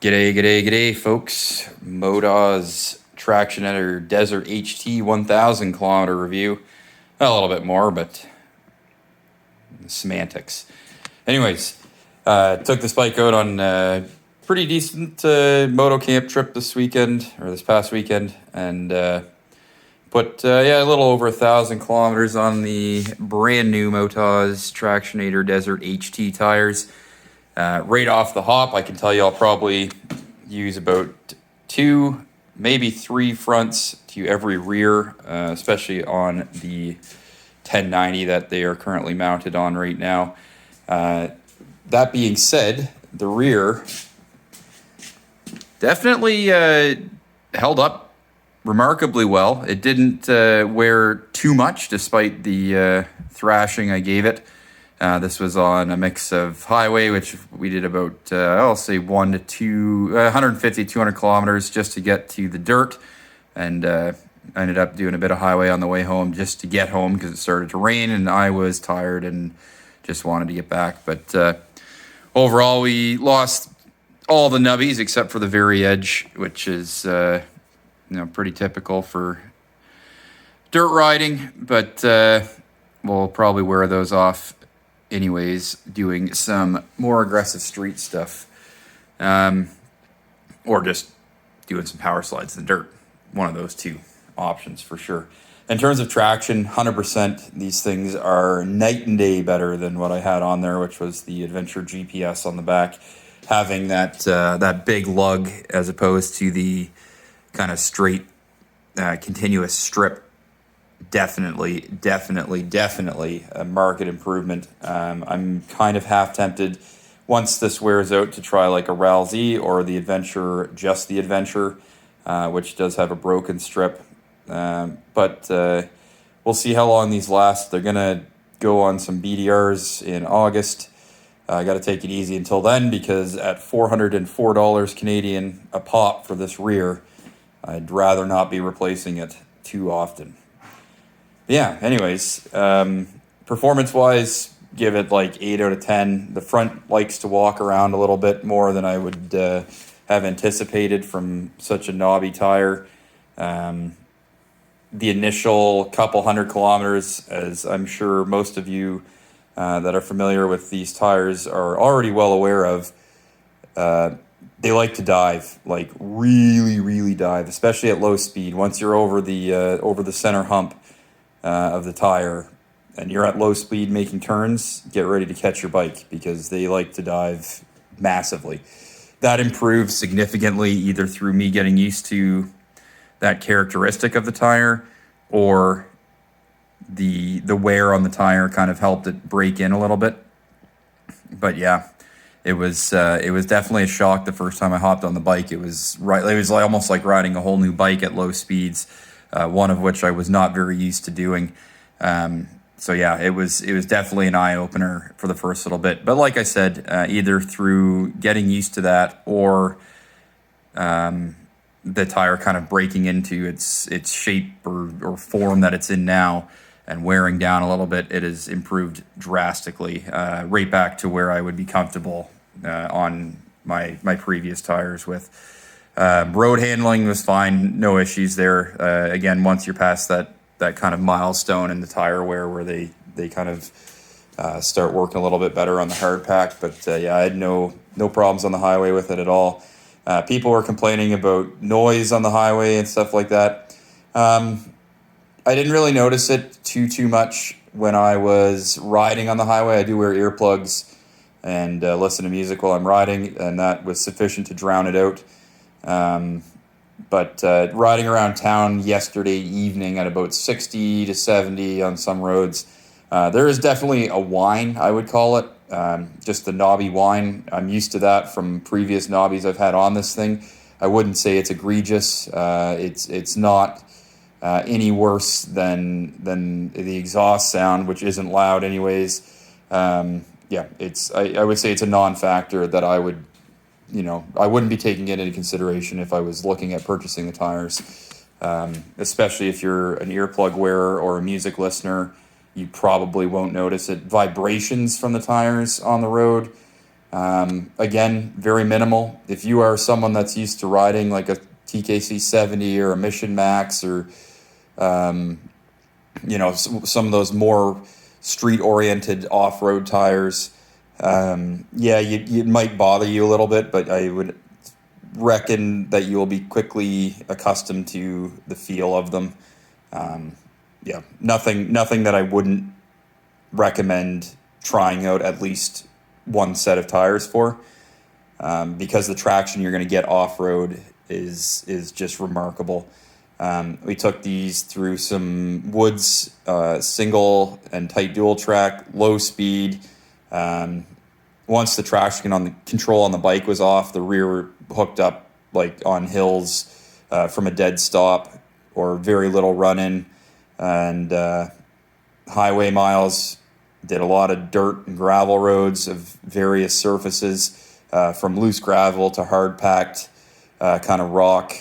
G'day, folks. MotOZ Tractionator Desert HT 1,000 kilometer review. A little bit more, but semantics. Anyways, took this bike out on a pretty decent moto camp trip this past weekend, and put a little over 1,000 kilometers on the brand new MotOZ Tractionator Desert HT tires. Right off the hop, I can tell you I'll probably use about 2, maybe 3 fronts to every rear, especially on the 1090 that they are currently mounted on right now. That being said, the rear definitely held up remarkably well. It didn't wear too much despite the thrashing I gave it. This was on a mix of highway, which we did about, I'll say 150, 200 kilometers just to get to the dirt. And I ended up doing a bit of highway on the way home just to get home because it started to rain and I was tired and just wanted to get back. But overall, we lost all the nubbies except for the very edge, which is pretty typical for dirt riding. But we'll probably wear those off anyways, doing some more aggressive street stuff, or just doing some power slides in the dirt. One of those two options for sure. In terms of traction, 100%, these things are night and day better than what I had on there, which was the Adventure GPS on the back. Having that big lug as opposed to the kind of straight, continuous strip. Definitely a market improvement. I'm kind of half tempted once this wears out to try like a RAL Z or the Adventure, just the Adventure, which does have a broken strip. But we'll see how long these last. They're going to go on some BDRs in August. I got to take it easy until then because at $404 Canadian a pop for this rear, I'd rather not be replacing it too often. Yeah, anyways, performance-wise, give it like 8 out of 10. The front likes to walk around a little bit more than I would have anticipated from such a knobby tire. The initial couple hundred kilometers, as I'm sure most of you that are familiar with these tires are already well aware of, they like to dive, like really dive, especially at low speed. Once you're over the center hump of the tire and you're at low speed making turns, get ready to catch your bike because they like to dive massively. That improved significantly either through me getting used to that characteristic of the tire or the wear on the tire kind of helped it break in a little bit. But yeah, it was definitely a shock the first time I hopped on the bike. It was almost like riding a whole new bike at low speeds. One of which I was not very used to doing. So yeah, it was definitely an eye-opener for the first little bit. But like I said, either through getting used to that or the tire kind of breaking into its shape or form that it's in now and wearing down a little bit, it has improved drastically, right back to where I would be comfortable on my previous tires with. Road handling was fine, no issues there. Again, once you're past that kind of milestone in the tire wear where they kind of start working a little bit better on the hard pack. But yeah, I had no problems on the highway with it at all. People were complaining about noise on the highway and stuff like that. I didn't really notice it too much when I was riding on the highway. I do wear earplugs and listen to music while I'm riding, and that was sufficient to drown it out. But riding around town yesterday evening at about 60 to 70 on some roads, there is definitely a whine, I would call it, just the knobby whine. I'm used to that from previous knobbies I've had on this thing. I wouldn't say it's egregious. It's not any worse than the exhaust sound, which isn't loud anyways. Yeah, I would say it's a non-factor that I wouldn't be taking it into consideration if I was looking at purchasing the tires, especially if you're an earplug wearer or a music listener. You probably won't notice it. Vibrations from the tires on the road Again, very minimal. If you are someone that's used to riding like a TKC 70 or a Mission Max, or some of those more street-oriented off-road tires, yeah, it might bother you a little bit, but I would reckon that you will be quickly accustomed to the feel of them. Yeah, nothing that I wouldn't recommend trying out at least one set of tires for, because the traction you're going to get off-road is just remarkable. We took these through some woods, single and tight dual track, low speed. Once the traction control on the bike was off, the rear hooked up like on hills from a dead stop or very little run-in, and highway miles. Did a lot of dirt and gravel roads of various surfaces, from loose gravel to hard-packed kind of rock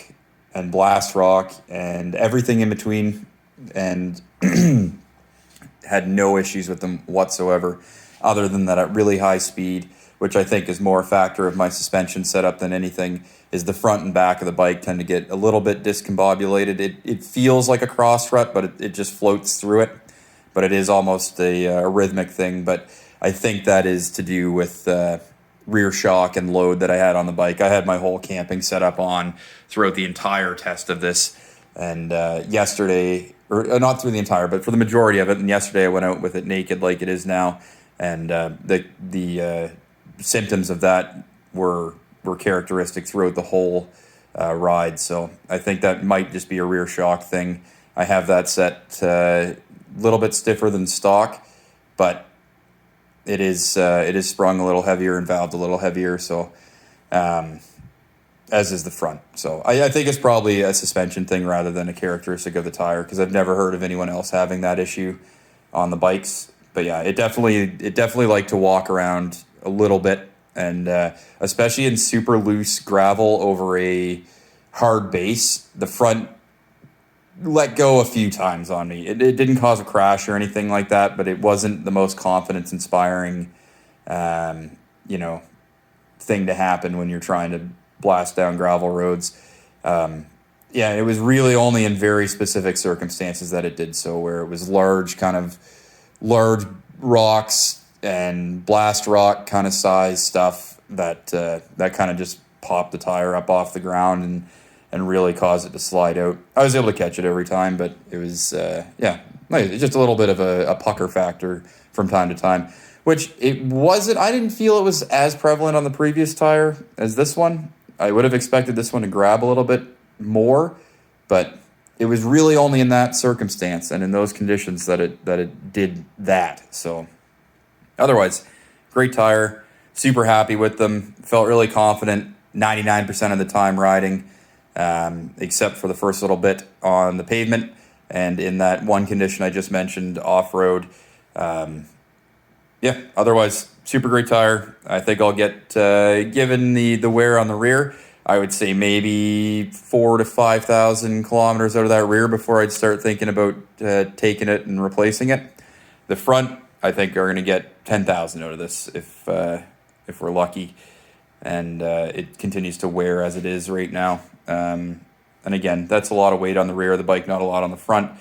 and blast rock and everything in between, and had no issues with them whatsoever, other than that at really high speed, which I think is more a factor of my suspension setup than anything, is the front and back of the bike tend to get a little bit discombobulated. It feels like a cross rut, but it just floats through it. But it is almost a rhythmic thing. But I think that is to do with rear shock and load that I had on the bike. I had my whole camping setup on throughout the entire test of this. And yesterday, or not through the entire, but for the majority of it. And yesterday I went out with it naked like it is now. And the symptoms of that were characteristic throughout the whole ride. So I think that might just be a rear shock thing. I have that set little bit stiffer than stock, but it is sprung a little heavier and valved a little heavier, so as is the front. So I think it's probably a suspension thing rather than a characteristic of the tire, because I've never heard of anyone else having that issue on the bikes. But yeah, it definitely liked to walk around a little bit, and especially in super loose gravel over a hard base, the front let go a few times on me. It didn't cause a crash or anything like that, but it wasn't the most confidence inspiring thing to happen when you're trying to blast down gravel roads. It was really only in very specific circumstances that it did so, where it was large rocks and blast rock kind of size stuff that kind of just popped the tire up off the ground and really caused it to slide out. I was able to catch it every time, but it was, just a little bit of a pucker factor from time to time, which it wasn't. I didn't feel it was as prevalent on the previous tire as this one. I would have expected this one to grab a little bit more, but it was really only in that circumstance and in those conditions that it did that. So otherwise, great tire, super happy with them, felt really confident 99% of the time riding, except for the first little bit on the pavement and in that one condition I just mentioned, off-road. Otherwise, super great tire. I think I'll get, given the wear on the rear, I would say maybe 4,000 to 5,000 kilometers out of that rear before I'd start thinking about taking it and replacing it. The front, I think, are going to get 10,000 out of this if we're lucky, and it continues to wear as it is right now. And again, that's a lot of weight on the rear of the bike, not a lot on the front.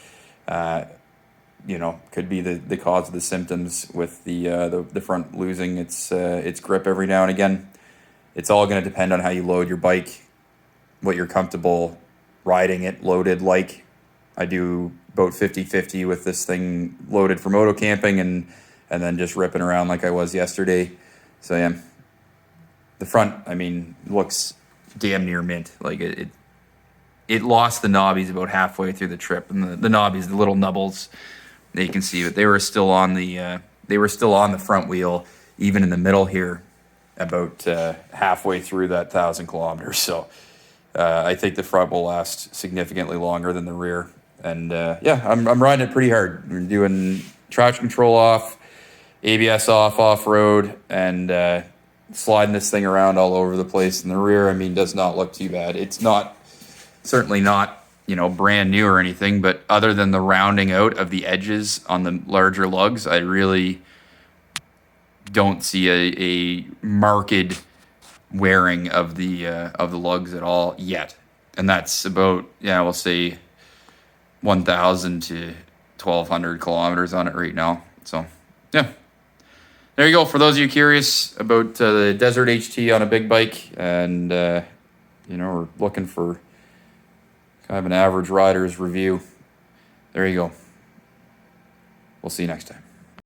Could be the cause of the symptoms with the front losing its grip every now and again. It's all going to depend on how you load your bike, what you're comfortable riding it loaded like. I do about 50-50 with this thing loaded for moto camping and then just ripping around like I was yesterday. So yeah, the front, looks damn near mint. Like it lost the knobbies about halfway through the trip, and the knobbies, the little nubbles that you can see, but they were still on the front wheel, even in the middle here, about halfway through that 1,000 kilometers. So I think the front will last significantly longer than the rear. And I'm riding it pretty hard. We're doing traction control off, ABS off road, and sliding this thing around all over the place. And the rear, does not look too bad. It's certainly not brand new or anything, but other than the rounding out of the edges on the larger lugs, I really don't see a marked wearing of the lugs at all yet. And that's about, yeah, we'll say 1,000 to 1,200 kilometers on it right now. So, yeah. There you go. For those of you curious about the Desert HT on a big bike, and you know, we're looking for kind of an average rider's review, there you go. We'll see you next time.